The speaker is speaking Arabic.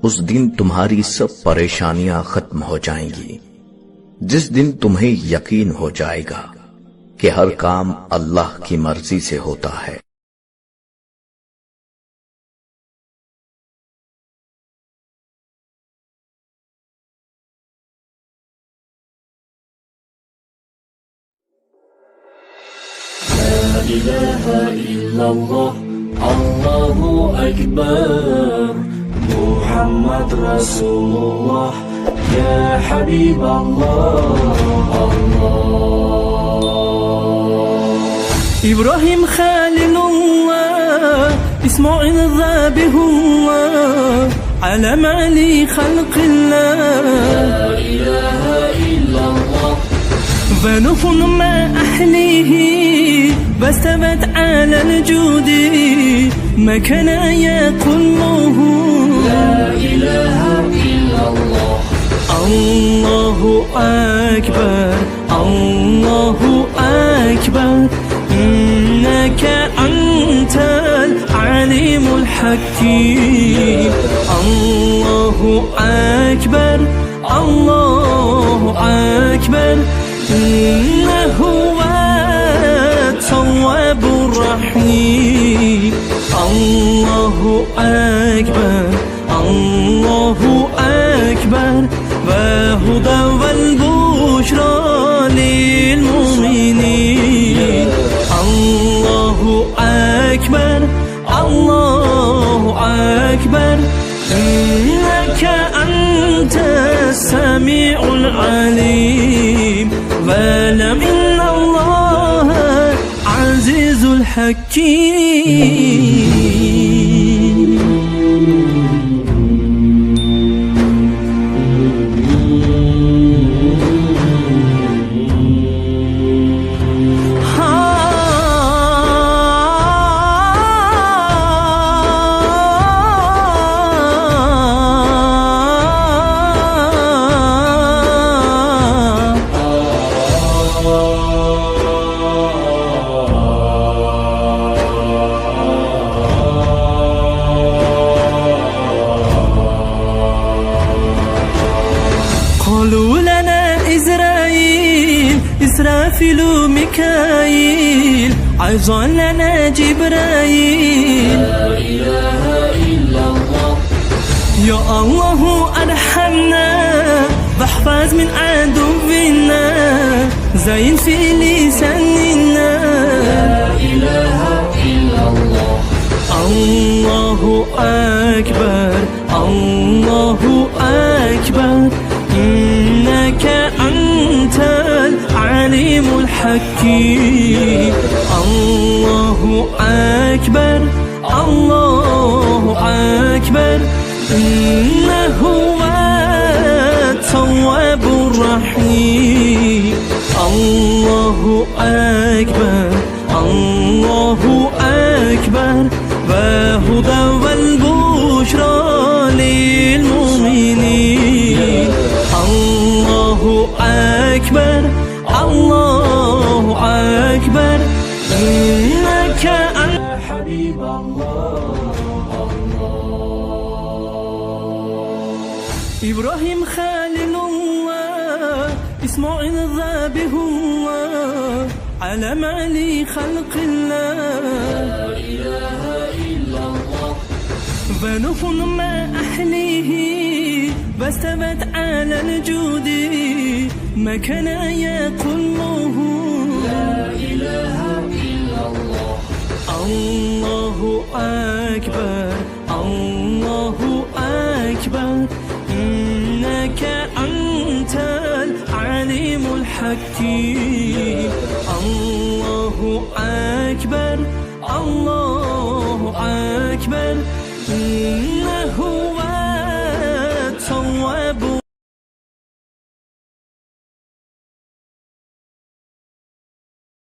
उस दिन तुम्हारी सब परेशानियां खत्म हो जाएंगी, जिस दिन तुम्हें यकीन हो जाएगा कि हर काम अल्लाह की मर्जी से होता है। لا إله إلا الله الله أكبر محمد رسول الله يا حبيب الله إبراهيم خليل الله إسماعيل ذبيح الله علم علي خلق الله لا إله إلا الله ونوح مع أهله واستوت على الجود ما كان يقوله لا إله إلا الله الله أكبر الله أكبر إنك أنت العليم الحكيم الله أكبر الله أكبر إنه هو التواب الرحيم الله أكبر الله أكبر وهدى والبشرى للمؤمنين الله أكبر الله أكبر إنك أنت السميع العليم واعلم إن الله عزيز الحكيم قالوا لنا إسرافيل ميكائيل عظا لنا جبرائيل لا إله إلا الله يا الله أرحمنا واحفظ من عدونا زين في لساننا لا إله إلا الله الله أكبر الله أكبر إنك أنت العليم الحكيم الله أكبر الله أكبر إنه هو التواب الرحيم الله أكبر الله أكبر وهدى والبشرى للمؤمنين الله أكبر الله أكبر إنك أنت حبيب الله إبراهيم خليل الله إسماعيل ذبيح الله علم علي خلق الله لا إله إلا الله ونوح مع أهله واستوت على الجود ما كان يقوله لا إله إلا الله الله أكبر الله أكبر إنك أنت العليم الحكيم الله أكبر الله أكبر